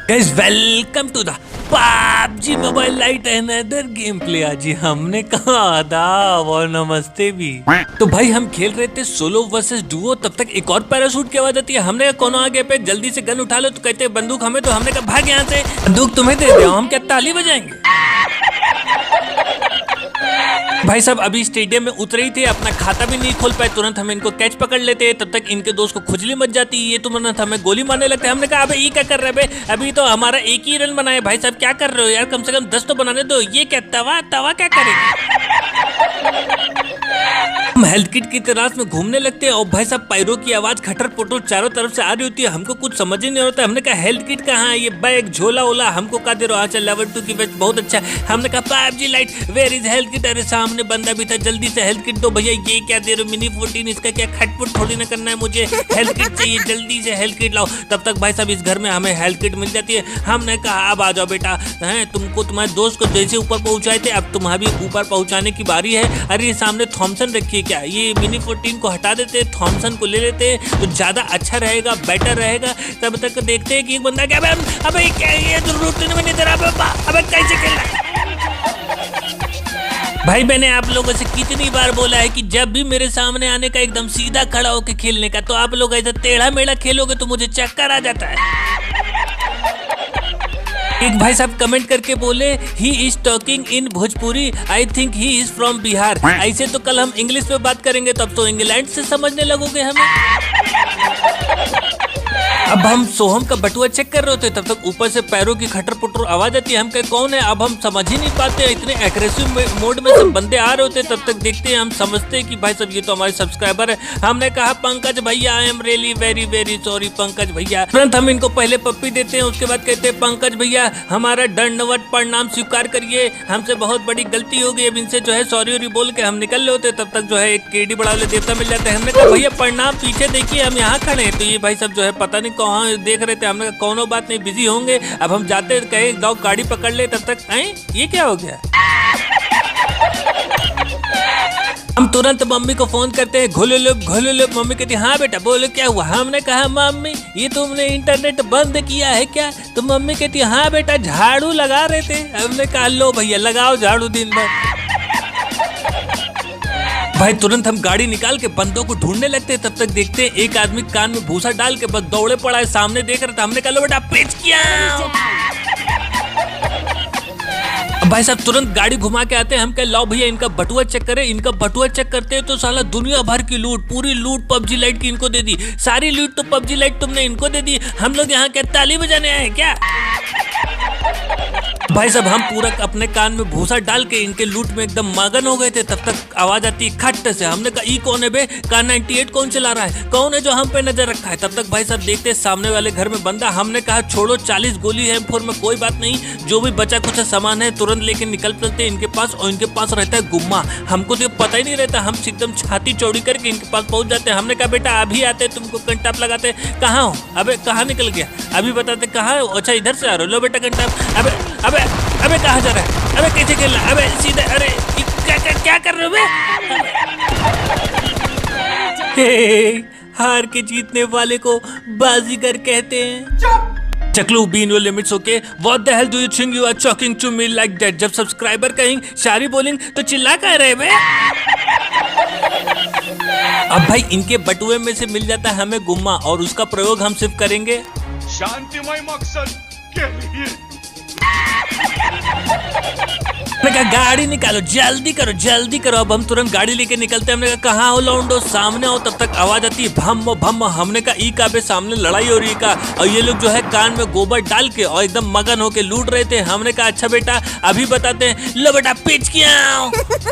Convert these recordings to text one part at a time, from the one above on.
Guys welcome to the PUBG mobile lite another game play. आज हमने कहा आदाब और नमस्ते भी। तो भाई हम खेल रहे थे सोलो वर्सेस डुओ, तब तक एक और पैराशूट की आवाज आती है। हमने कहा कोनो आगे पे जल्दी से गन उठा लो, तो कहते हैं बंदूक हमें। तो हमने कहा भाग यहाँ से, बंदूक तुम्हें दे दो, हम क्या ताली बजाएंगे। भाई साहब अभी स्टेडियम में उतरे ही थे, अपना खाता भी नहीं खोल पाए, तुरंत हम इनको कैच पकड़ लेते। तब तक इनके दोस्त को खुजली मच जाती, ये तुरंत हमें गोली मारने लगते। हमने कहा अबे ये क्या कर रहे हैं, अभी तो हमारा एक ही रन बनाए। भाई साहब क्या कर रहे हो यार, कम से कम 10 तो बनाने दो। ये क्या तवा क्या करेंगे। हम हेल्थ किट की तलाश में घूमने लगते हैं और भाई साहब पैरों की आवाज खटर पुटर चारों तरफ से आ रही होती है। हमको कुछ समझ ही नहीं होता। हमने कहा हेल्थ किट कहाँ है, ये बैग झोला ओला हमको कहा दे रहा। अच्छा लेवल 2 की वेस्ट बहुत अच्छा। हमने कहा PUBG lite where is health kit. अरे सामने बंदा भी था, जल्दी से हेल्थ किट दो भैया। ये क्या दे रहे हो मिनी 14, इसका क्या खटपुट थोड़ी ना करना है, मुझे हेल्थ किट चाहिए, जल्दी से हेल्थ किट लाओ। तब तक भाई साहब इस घर में हमें हेल्थ किट मिल जाती है। हमने कहा अब आ जाओ बेटा, है तुमको तुम्हारे दोस्त को जैसे ऊपर पहुंचाए थे, अब तुम्हारी ऊपर पहुंचाने की बारी है। अरे ये सामने थॉमसन रखी है क्या, ये मिनी 14 को हटा देते, थॉमसन को ले लेते तो ज्यादा अच्छा रहेगा, बेटर रहेगा। तब तक देखते हैं कि एक बंदा क्या अबे क्या ये तो रूटीन में नहीं दे रहा, अबे कैसे खेलना। भाई मैंने आप लोगों से कितनी बार बोला है कि जब भी मेरे सामने आने का एकदम सीधा खड़ा होकर खेलने का, तो आप लोग ऐसा टेढ़ा मेढ़ा खेलोगे तो मुझे चक्कर आ जाता है। एक भाई साहब कमेंट करके बोले he is talking in Bhojpuri, I think he is from Bihar. ऐसे तो कल हम इंग्लिश में बात करेंगे, तब तो इंग्लैंड से समझने लगोगे हमें। अब हम सोहम का बटुआ चेक कर रहे होते, तब तक ऊपर से पैरों की खटर पुटर आवाज आती है। हम कहे कौन है, अब हम समझ ही नहीं पाते, इतने एग्रेसिव मोड में सब बंदे आ रहे होते। तब तक देखते हैं, हम समझते हैं कि भाई साहब ये तो हमारे सब्सक्राइबर है। हमने कहा पंकज भैया I am really very very sorry Pankaj भैया। तुरंत हम इनको पहले पप्पी देते हैं, उसके बाद कहते हैं पंकज भैया हमारा दंडवत प्रणाम स्वीकार करिए, हमसे बहुत बड़ी गलती हो गई। अब इनसे जो है सॉरी और बोल के हम निकल रहे होते, तब तक जो है एक केडी बड़ा वाले देवता मिल जाते हैं। हमने कहा भैया प्रणाम, पीछे देखिए हम यहाँ खड़े हैं। तो ये भाई साहब जो है पता नहीं कहाँ देख रहे थे। हमने कहा कोनो बात नहीं, बिजी होंगे। अब हम जाते कहे जाओ गाड़ी पकड़ ले, तब तक ये क्या हो गया। हम तुरंत मम्मी को फोन करते हैं, घोलो लो। मम्मी कहती हाँ बेटा बोलो क्या हुआ। हमने कहा मम्मी ये तुमने इंटरनेट बंद किया है क्या। तो मम्मी कहती हाँ बेटा झाड़ू लगा रहे थे। हमने कहा लो भैया लगाओ झाड़ू दिन भर। भाई तुरंत हम गाड़ी निकाल के बंदों को ढूंढने लगते हैं। तब तक देखते हैं एक आदमी कान में भूसा डाल के बस दौड़े पड़ा है, सामने देख रहा था। हमने कहा लो बेटा पिच किया। भाई साहब तुरंत गाड़ी घुमा के आते हैं। हम कह लाओ भैया इनका बटुआ चेक करें। इनका बटुआ चेक करते हैं तो साला दुनिया भर की लूट, पूरी लूट PUBG लाइट की इनको दे दी। सारी लूट तो PUBG लाइट तुमने इनको दे दी। हम लोग यहाँ क्या ताली बजाने आए क्या। भाई साहब हम पूरा अपने कान में भूसा डाल के इनके लूट में एकदम मगन हो गए थे। तब तक आवाज आती है खट से। हमने कहा ई कौन है बे, का 98 कौन चला रहा है, कौन है जो हम पे नजर रखा है। तब तक भाई साहब देखते हैं सामने वाले घर में बंदा। हमने कहा छोड़ो 40 गोली है M4 में, कोई बात नहीं, जो भी बचा कुछ सामान है तुरंत लेके निकल चलते इनके पास। और इनके पास रहता है गुम्मा, हमको तो पता ही नहीं रहता। हम एकदम छाती चौड़ी करके इनके पास पहुंच जाते हैं। हमने कहा बेटा अभी आते तुमको कंटाप लगाते। कहाँ हो, अबे कहाँ निकल गया, अभी बताते कहाँ हो। अच्छा इधर से आ रहे हो, लो बेटा कंटाप। अबे अबे अबे कहाँ जा रहा है, अबे कैसे खेलना, अबे सीधा, अरे क्या कर रहे हो बे। हार के जीतने वाले को बाजीगर कहते हैं। चकलू be in your limits okay. What the hell do you think you are talking to me like that. जब सब्सक्राइबर कहेंगे शायरी बोलेंगे तो चिल्ला कह रहे बे। अब भाई इनके बटुए में से मिल जाता है हमें गुम्मा, और उसका प्रयोग हम सिर्फ करेंगे शांतिमय मकसद के लिए। मैं कहा गाड़ी निकालो, जल्दी करो। अब हम तुरंत गाड़ी लेके निकलते हैं। हमने कहा कहाँ हो लौंडो, सामने हो। तब तक आवाज आती है भम भम। हमने कहा ई का बे, सामने लड़ाई हो रही का, और ये लोग जो है कान में गोबर डाल के और एकदम मगन होके लूट रहे थे। हमने कहा अच्छा बेटा अभी बताते हैं, लो बेटा पिच किया।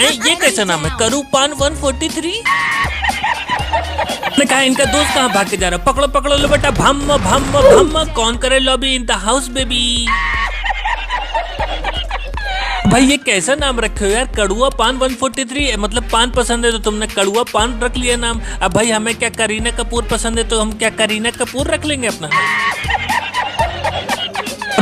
ये कैसा नाम है, करू पान 143। ने कहा इनका दोस्त कहाँ भाग के जा रहा है, पकड़ो लो बेटा भम भम। कौन करे lobby in the house baby. भाई ये कैसा नाम रखे हो यार, कड़ुआ पान 143, मतलब पान पसंद है तो तुमने कड़ुआ पान रख लिया नाम। अब भाई हमें क्या करीना कपूर पसंद है तो हम क्या करीना कपूर रख लेंगे अपना।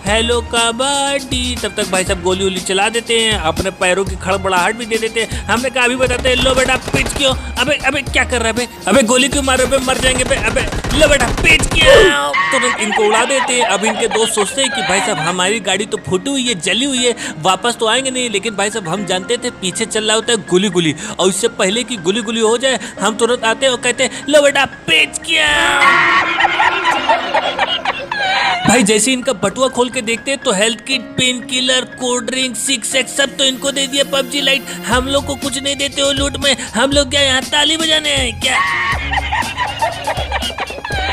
हेलो कबड्डी। तब तक भाई साहब गोली वोली चला देते हैं, अपने पैरों की खड़बड़ाहट भी दे देते हैं। हमने कहा अभी बताते हैं, लो बेटा पिच क्यों। अबे अबे क्या कर रहा है बे, अबे गोली क्यों मार रहे हो, मर जाएंगे बे। अबे लो बेटा पिच क्यों। तुरंत इनको उड़ा देते हैं। अब इनके दोस्त सोचते हैं कि भाई साहब हमारी गाड़ी तो फूटी हुई है, जली हुई है, वापस तो आएंगे नहीं। लेकिन भाई साहब हम जानते थे पीछे चल रहा होता है गुली गुली, और इससे पहले कि गुली गुली हो जाए हम तुरंत आते हैं और कहते हैं लो बेटा पिच क्यों। भाई जैसे इनका बटुआ खोल के देखते हैं तो health kit, pain killer, cold drink, six x सब तो इनको दे दिया, पबजी लाइट। हम लोग को कुछ नहीं देते हो लूट में। हम लोग क्या यहाँ ताली बजाने हैं क्या।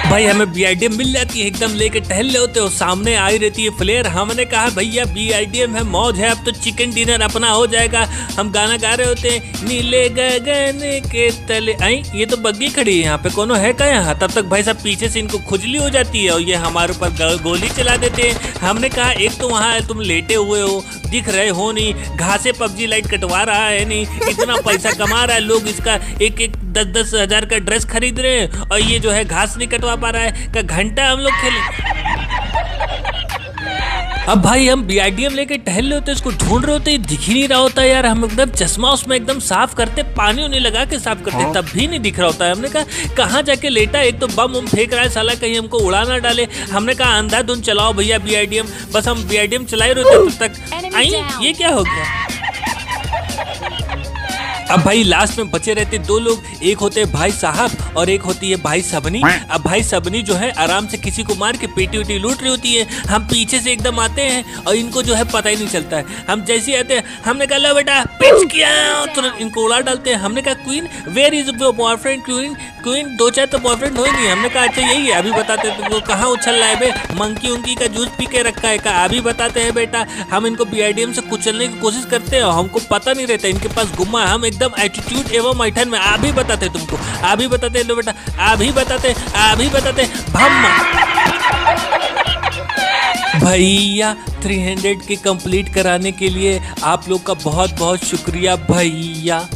भाई हमें बीआईडीएम मिल जाती है, एकदम लेके टहल रहे होते हो, सामने आई रहती है फ्लेयर। हमने कहा भैया बीआईडीएम है, मौज है, अब तो चिकन डिनर अपना हो जाएगा। हम गाना गा रहे होते हैं, नीले गगन के तले। आई ये तो बग्गी खड़ी है, यहाँ पे कोनो है क्या यहाँ। तब तक भाई साहब पीछे से इनको खुजली हो जाती है और ये हमारे ऊपर गोली चला देते हैं। हमने कहा एक तो वहाँ तुम लेटे हुए हो, दिख रहे हो नहीं, घासे पबजी लाइट कटवा रहा है नहीं, इतना पैसा कमा रहा है, लोग इसका एक एक 10-10 हजार का ड्रेस खरीद रहे हैं और ये जो है घास नहीं कटवा पा रहा है। का घंटा हम लोग खेले। अब भाई हम बीआईडीएम लेके टहल रहे होते, इसको ढूंढ रहे होते, दिख ही नहीं रहा होता यार। हम एकदम चश्मा उसमें एकदम साफ करते, पानी उन्हें लगा के साफ करते, तब भी नहीं दिख रहा होता है। हमने कहा कहाँ जाके लेटा, एक तो बम फेंक रहा है साला, कहीं हमको उड़ा ना डाले। हमने कहा अंधाधुंध चलाओ भैया बीआईडीएम। बस हम बीआईडीएम चलाए रहते तब तक। आई ये क्या हो गया। अब भाई लास्ट में बचे रहते दो लोग, एक होते हैं भाई साहब और एक होती है भाई सबनी। अब भाई सबनी जो है आराम से किसी को मार के पेटी वेटी लूट रही होती है। हम पीछे से एकदम आते हैं और इनको जो है पता ही नहीं चलता है। हम जैसे ही आते हैं हमने कहा लो बेटा पिच किया, तुरंत इनको उड़ा डालते हैं। हमने कहा queen where is your boyfriend. Queen दो चार तो बॉयफ्रेंड हो ही नहीं। हमने कहा अच्छा यही है, अभी बताते हैं तुमको। कहाँ उछल रहा है बे, मंकी उंकी का जूस पी के रखा है। कहा अभी बताते हैं बेटा। हम इनको बीआईडीएम से कुचलने की कोशिश करते हैं, हमको पता नहीं रहता इनके पास गुम्मा। हम एकदम एटीट्यूड एवं ऐठन में अभी बताते तुमको, अभी बताते लो बेटा, अभी बताते भम्मा। भैया 300 के कंप्लीट कराने के लिए आप लोग का बहुत बहुत शुक्रिया भैया।